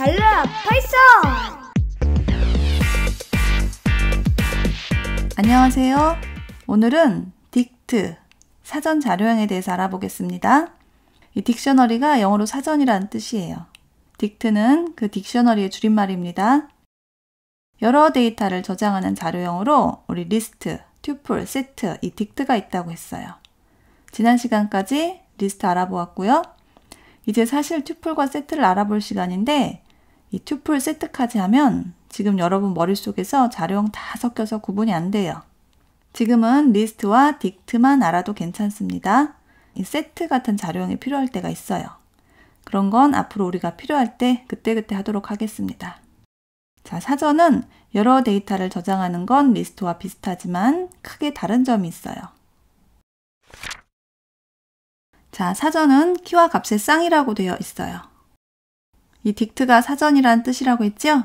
달라 파이썬! 안녕하세요. 오늘은 딕트, 사전 자료형에 대해서 알아보겠습니다. 이 딕셔너리가 영어로 사전이라는 뜻이에요. 딕트는 그 딕셔너리의 줄임말입니다. 여러 데이터를 저장하는 자료형으로 우리 리스트, 튜플, 세트, 이 딕트가 있다고 했어요. 지난 시간까지 리스트 알아보았고요. 이제 사실 튜플과 세트를 알아볼 시간인데 이 튜플, 세트까지 하면 지금 여러분 머릿속에서 자료형 다 섞여서 구분이 안 돼요. 지금은 리스트와 딕트만 알아도 괜찮습니다. 이 세트 같은 자료형이 필요할 때가 있어요. 그런 건 앞으로 우리가 필요할 때 그때그때 하도록 하겠습니다. 자, 사전은 여러 데이터를 저장하는 건 리스트와 비슷하지만 크게 다른 점이 있어요. 자, 사전은 키와 값의 쌍이라고 되어 있어요. 이 딕트가 사전이란 뜻이라고 했죠?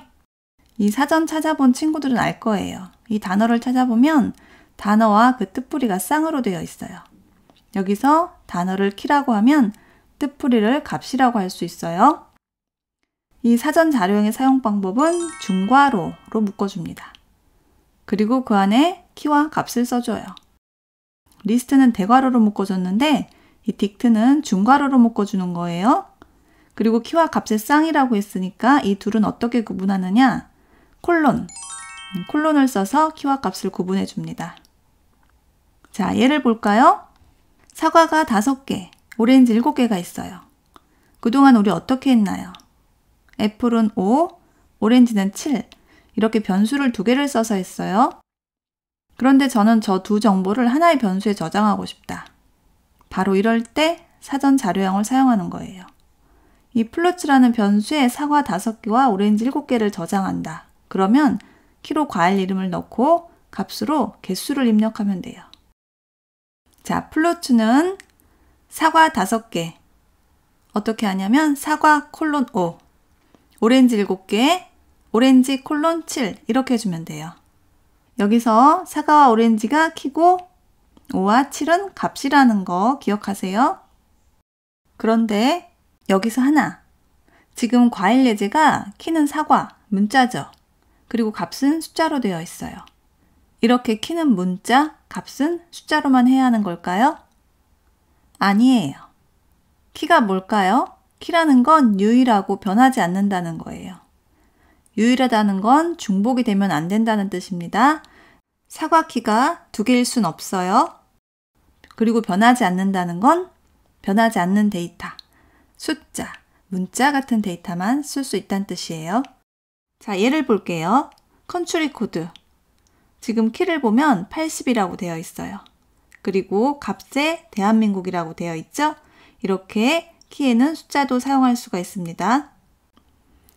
이 사전 찾아본 친구들은 알 거예요. 이 단어를 찾아보면 단어와 그 뜻풀이가 쌍으로 되어 있어요. 여기서 단어를 키라고 하면 뜻풀이를 값이라고 할 수 있어요. 이 사전 자료형의 사용 방법은 중괄호로 묶어줍니다. 그리고 그 안에 키와 값을 써줘요. 리스트는 대괄호로 묶어줬는데 이 딕트는 중괄호로 묶어주는 거예요. 그리고 키와 값의 쌍이라고 했으니까 이 둘은 어떻게 구분하느냐? 콜론을 써서 키와 값을 구분해 줍니다. 자, 예를 볼까요? 사과가 5개, 오렌지 7개가 있어요. 그동안 우리 어떻게 했나요? 애플은 5, 오렌지는 7 이렇게 변수를 2개를 써서 했어요. 그런데 저는 저 두 정보를 하나의 변수에 저장하고 싶다. 바로 이럴 때 사전 자료형을 사용하는 거예요. 이 플로츠라는 변수에 사과 5개와 오렌지 7개를 저장한다. 그러면 키로 과일 이름을 넣고 값으로 개수를 입력하면 돼요. 자, 플로츠는 사과 5개. 어떻게 하냐면 사과 콜론 5, 오렌지 7개, 오렌지 콜론 7 이렇게 해주면 돼요. 여기서 사과와 오렌지가 키고 5와 7은 값이라는 거 기억하세요. 그런데 여기서 하나. 지금 과일 예제가 키는 사과, 문자죠. 그리고 값은 숫자로 되어 있어요. 이렇게 키는 문자, 값은 숫자로만 해야 하는 걸까요? 아니에요. 키가 뭘까요? 키라는 건 유일하고 변하지 않는다는 거예요. 유일하다는 건 중복이 되면 안 된다는 뜻입니다. 사과 키가 2개일 순 없어요. 그리고 변하지 않는다는 건 변하지 않는 데이터, 숫자, 문자 같은 데이터만 쓸 수 있다는 뜻이에요. 자, 예를 볼게요. 컨트리 코드. 지금 키를 보면 80이라고 되어 있어요. 그리고 값에 대한민국이라고 되어 있죠? 이렇게 키에는 숫자도 사용할 수가 있습니다.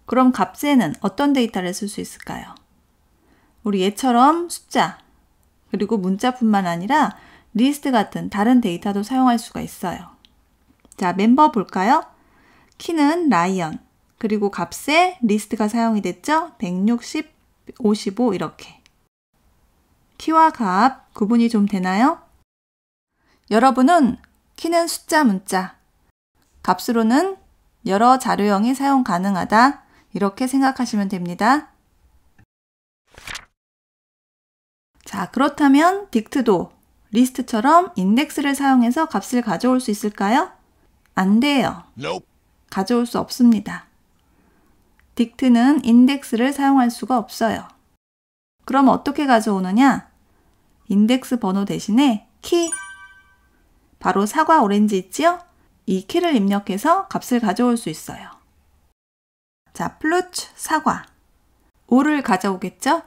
그럼 값에는 어떤 데이터를 쓸 수 있을까요? 우리 얘처럼 숫자, 그리고 문자뿐만 아니라 리스트 같은 다른 데이터도 사용할 수가 있어요. 자, 멤버 볼까요? 키는 라이언, 그리고 값에 리스트가 사용이 됐죠? 160, 55 이렇게. 키와 값 구분이 좀 되나요? 여러분은 키는 숫자 문자, 값으로는 여러 자료형이 사용 가능하다 이렇게 생각하시면 됩니다. 자, 그렇다면 딕트도 리스트처럼 인덱스를 사용해서 값을 가져올 수 있을까요? 안 돼요. Nope. 가져올 수 없습니다. 딕트는 인덱스를 사용할 수가 없어요. 그럼 어떻게 가져오느냐? 인덱스 번호 대신에 키, 바로 사과, 오렌지 있지요? 이 키를 입력해서 값을 가져올 수 있어요. 자, 플루츠, 사과, 5를 가져오겠죠?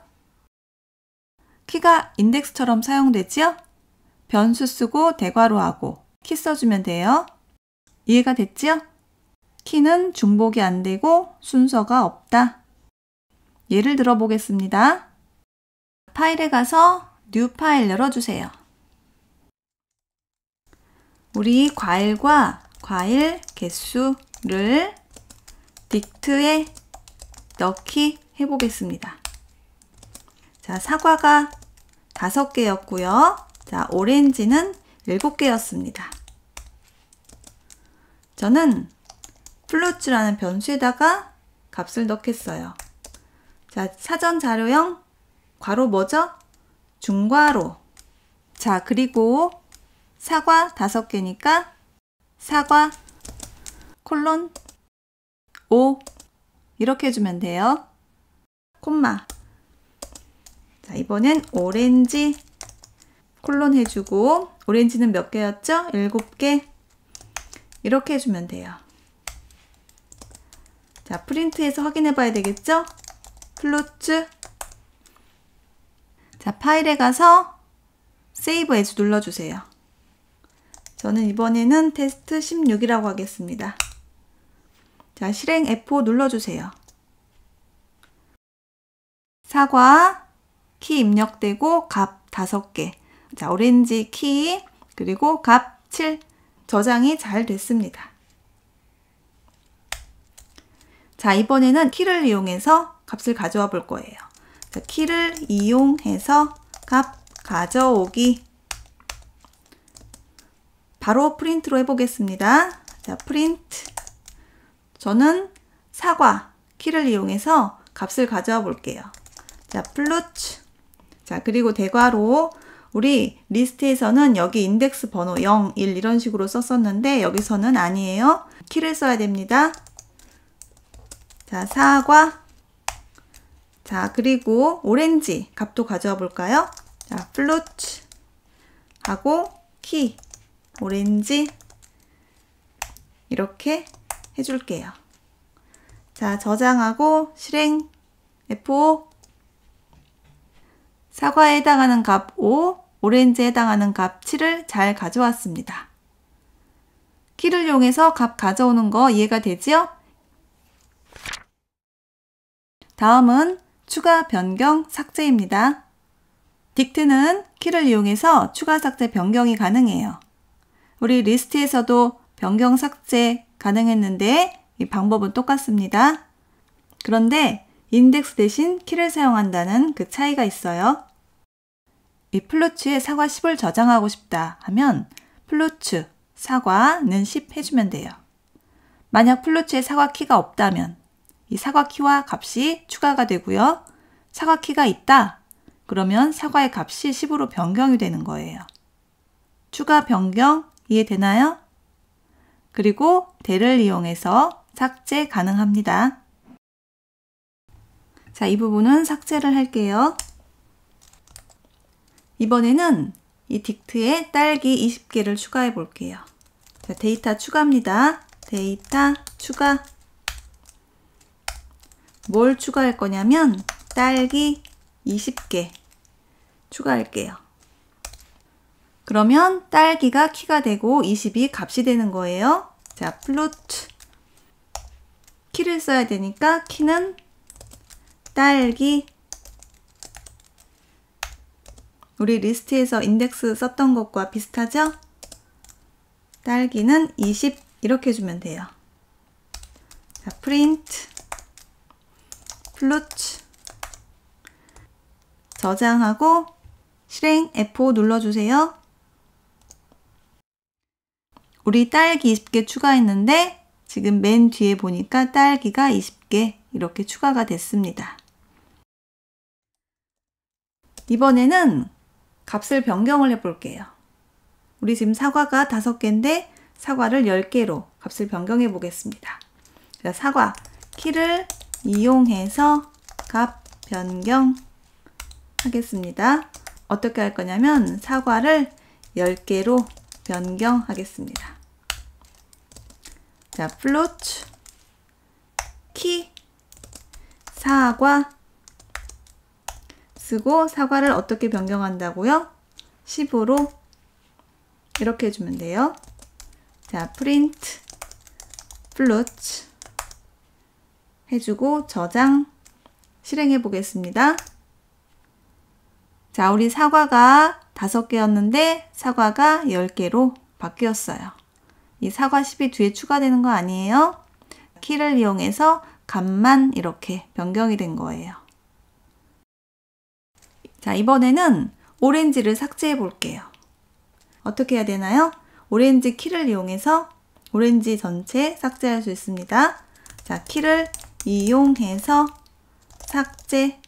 키가 인덱스처럼 사용되지요? 변수 쓰고 대괄호하고 키 써주면 돼요. 이해가 됐지요? 키는 중복이 안 되고 순서가 없다. 예를 들어 보겠습니다. 파일에 가서 뉴 파일 열어주세요. 우리 과일과 과일 개수를 딕트에 넣기 해보겠습니다. 자, 사과가 5개였고요. 자, 오렌지는 7개였습니다. 저는 플루츠라는 변수에다가 값을 넣겠어요. 자, 사전 자료형 괄호 뭐죠? 중괄호. 자, 그리고 사과 5개니까 사과 콜론 5 이렇게 해주면 돼요. 콤마. 자, 이번엔 오렌지 콜론 해주고 오렌지는 몇 개였죠? 7개. 이렇게 해주면 돼요. 자, 프린트해서 확인해 봐야 되겠죠? 플루츠. 자, 파일에 가서 세이브 에즈 눌러주세요. 저는 이번에는 테스트 16이라고 하겠습니다. 자, 실행 F5 눌러주세요. 사과 키 입력되고 값 5개. 자, 오렌지 키 그리고 값 7 저장이 잘 됐습니다. 자, 이번에는 키를 이용해서 값을 가져와 볼 거예요. 자, 키를 이용해서 값 가져오기. 바로 프린트로 해보겠습니다. 자, 프린트. 저는 사과 키를 이용해서 값을 가져와 볼게요. 자, 플루츠. 자, 그리고 대괄호. 우리 리스트에서는 여기 인덱스 번호 0, 1 이런 식으로 썼었는데 여기서는 아니에요. 키를 써야 됩니다. 자, 사과. 자, 그리고 오렌지 값도 가져와 볼까요? 자, 플루츠 하고 키 오렌지 이렇게 해줄게요. 자, 저장하고 실행 F5. 사과에 해당하는 값 5, 오렌지에 해당하는 값 7을 잘 가져왔습니다. 키를 이용해서 값 가져오는 거 이해가 되지요? 다음은 추가, 변경, 삭제입니다. 딕트는 키를 이용해서 추가, 삭제, 변경이 가능해요. 우리 리스트에서도 변경, 삭제 가능했는데 이 방법은 똑같습니다. 그런데 인덱스 대신 키를 사용한다는 그 차이가 있어요. 이 플루츠에 사과 10을 저장하고 싶다 하면 플루츠 사과는 10 해주면 돼요. 만약 플루츠에 사과 키가 없다면 이 사과 키와 값이 추가가 되고요. 사과 키가 있다. 그러면 사과의 값이 10으로 변경이 되는 거예요. 추가, 변경 이해되나요? 그리고 대를 이용해서 삭제 가능합니다. 자, 이 부분은 삭제를 할게요. 이번에는 이 딕트에 딸기 20개를 추가해 볼게요. 자, 데이터 추가입니다. 데이터 추가. 뭘 추가할 거냐면 딸기 20개 추가할게요. 그러면 딸기가 키가 되고 20이 값이 되는 거예요. 자, 플루트. 키를 써야 되니까 키는 딸기. 우리 리스트에서 인덱스 썼던 것과 비슷하죠? 딸기는 20 이렇게 해주면 돼요. 자, 프린트. 플루트. 저장하고 실행 F5 눌러주세요. 우리 딸기 20개 추가했는데 지금 맨 뒤에 보니까 딸기가 20개 이렇게 추가가 됐습니다. 이번에는 값을 변경을 해볼게요. 우리 지금 사과가 5개인데 사과를 10개로 값을 변경해 보겠습니다. 자, 사과 키를 이용해서 값 변경 하겠습니다. 어떻게 할 거냐면 사과를 10개로 변경하겠습니다. 자, 플루트 키 사과 쓰고 사과를 어떻게 변경한다고요? 10으로 이렇게 해주면 돼요. 자, 프린트 플루트 해주고 저장 실행해 보겠습니다. 자, 우리 사과가 5개였는데 사과가 10개로 바뀌었어요. 이 사과 10이 뒤에 추가되는 거 아니에요? 키를 이용해서 값만 이렇게 변경이 된 거예요. 자, 이번에는 오렌지를 삭제해 볼게요. 어떻게 해야 되나요? 오렌지 키를 이용해서 오렌지 전체 삭제할 수 있습니다. 자, 키를 이용해서 삭제.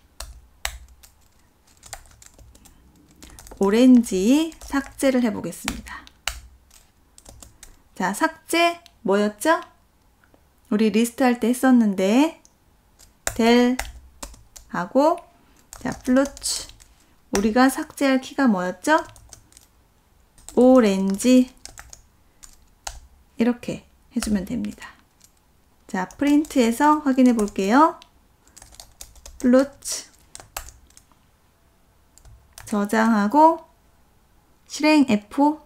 오렌지 삭제를 해보겠습니다. 자, 삭제 뭐였죠? 우리 리스트 할 때 했었는데 델 하고 자, 플루츠. 우리가 삭제할 키가 뭐였죠? 오렌지. 이렇게 해주면 됩니다. 자, 프린트해서 확인해 볼게요. 플루츠. 저장하고 실행 F.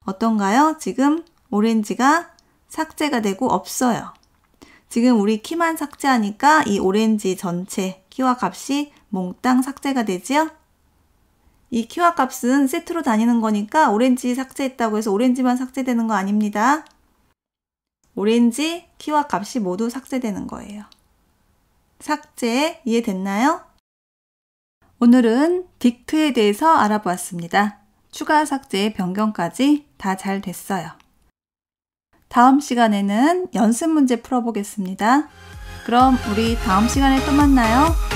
어떤가요? 지금 오렌지가 삭제가 되고 없어요. 지금 우리 키만 삭제하니까 이 오렌지 전체 키와 값이 몽땅 삭제가 되지요? 이 키와 값은 세트로 다니는 거니까 오렌지 삭제했다고 해서 오렌지만 삭제되는 거 아닙니다. 오렌지 키와 값이 모두 삭제되는 거예요. 삭제 이해됐나요? 오늘은 딕트에 대해서 알아보았습니다. 추가 삭제 변경까지 다 잘 됐어요. 다음 시간에는 연습 문제 풀어보겠습니다. 그럼 우리 다음 시간에 또 만나요.